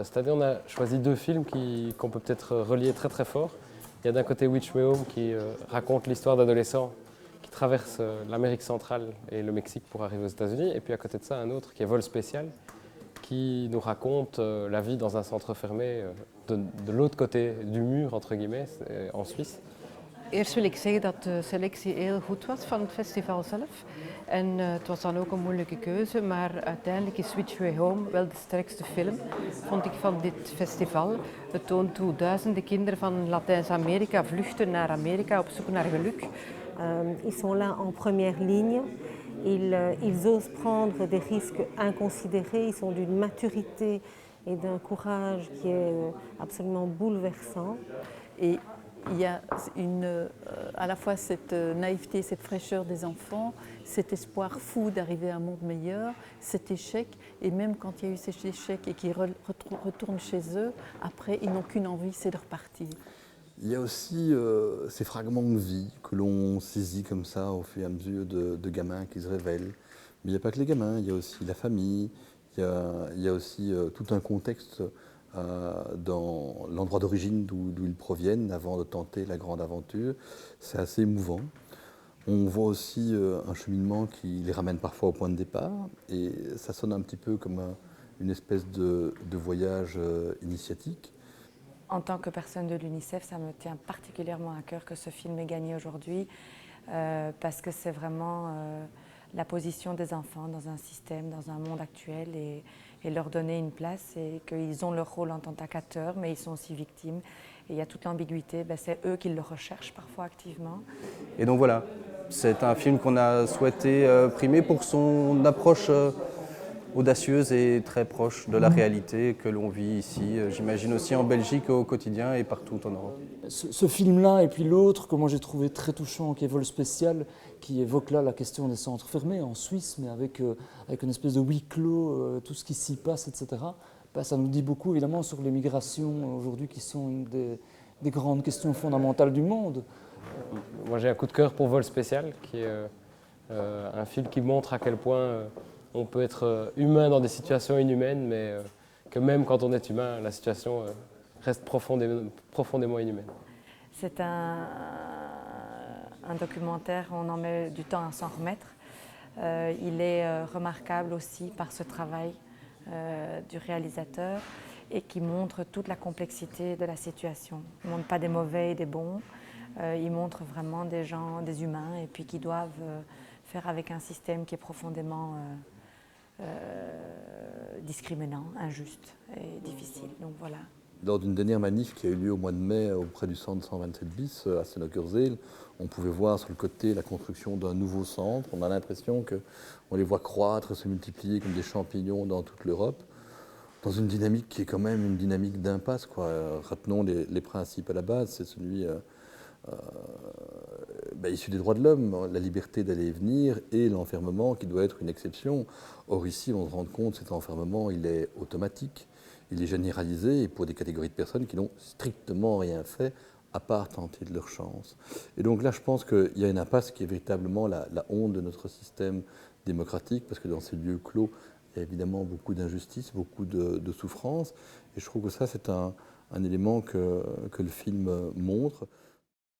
Cette année, on a choisi deux films qu'on peut peut-être relier très très fort. Il y a d'un côté Which Way Home qui raconte l'histoire d'adolescents qui traversent l'Amérique centrale et le Mexique pour arriver aux États-Unis. Et puis à côté de ça, un autre qui est Vol spécial qui nous raconte la vie dans un centre fermé de l'autre côté du mur, entre guillemets, en Suisse. Eerst wil ik zeggen dat de selectie heel goed was van het festival zelf. En het was dan ook een moeilijke keuze, maar uiteindelijk is Which Way Home wel de sterkste film, vond ik, van dit festival. Het toont hoe duizenden kinderen van Latijns-Amerika vluchten naar Amerika op zoek naar geluk. Ils sont là en première ligne. Ils osent prendre des risques inconsidérés. Ils sont d'une maturité et d'un courage qui est absolument bouleversant. Et il y a à la fois cette naïveté, cette fraîcheur des enfants, cet espoir fou d'arriver à un monde meilleur, cet échec, et même quand il y a eu cet échec et qu'ils retournent chez eux, après ils n'ont qu'une envie, c'est de repartir. Il y a aussi ces fragments de vie que l'on saisit comme ça au fur et à mesure de gamins qui se révèlent. Mais il n'y a pas que les gamins, il y a aussi la famille, il y a aussi tout un contexte dans l'endroit d'origine d'où ils proviennent avant de tenter la grande aventure. C'est assez émouvant. On voit aussi un cheminement qui les ramène parfois au point de départ et ça sonne un petit peu comme une espèce de voyage initiatique. En tant que personne de l'UNICEF, ça me tient particulièrement à cœur que ce film ait gagné aujourd'hui parce que c'est vraiment la position des enfants dans un système, dans un monde actuel et leur donner une place et qu'ils ont leur rôle en tant qu'acteurs, mais ils sont aussi victimes. Et il y a toute l'ambiguïté, c'est eux qui le recherchent parfois activement. Et donc voilà, c'est un film qu'on a souhaité primer pour son approche audacieuse et très proche de la réalité que l'on vit ici, j'imagine aussi en Belgique au quotidien et partout en Europe. Ce film-là et puis l'autre que moi j'ai trouvé très touchant, qui est Vol spécial, qui évoque là la question des centres fermés en Suisse, mais avec une espèce de huis clos, tout ce qui s'y passe, etc. Ça nous dit beaucoup évidemment sur les migrations aujourd'hui qui sont une des grandes questions fondamentales du monde. Moi j'ai un coup de cœur pour Vol spécial, qui est un film qui montre à quel point on peut être humain dans des situations inhumaines, mais que même quand on est humain, la situation reste profondément inhumaine. C'est un documentaire, on en met du temps à s'en remettre. Il est remarquable aussi par ce travail du réalisateur et qui montre toute la complexité de la situation. Il ne montre pas des mauvais et des bons, il montre vraiment des gens, des humains, et puis qui doivent faire avec un système qui est profondément discriminant, injuste et difficile. Donc voilà. Lors d'une dernière manif qui a eu lieu au mois de mai auprès du centre 127 bis à Sennekerzeel, on pouvait voir sur le côté la construction d'un nouveau centre. On a l'impression qu'on les voit croître, se multiplier comme des champignons dans toute l'Europe, dans une dynamique qui est quand même une dynamique d'impasse. Retenons les principes à la base, c'est celui issu des droits de l'homme, la liberté d'aller et venir et l'enfermement qui doit être une exception. Or ici, on se rend compte, cet enfermement, il est automatique. Il est généralisé et pour des catégories de personnes qui n'ont strictement rien fait à part tenter de leur chance. Et donc là, je pense qu'il y a une impasse qui est véritablement la honte de notre système démocratique, parce que dans ces lieux clos, il y a évidemment beaucoup d'injustice, beaucoup de souffrance. Et je trouve que ça, c'est un élément que le film montre.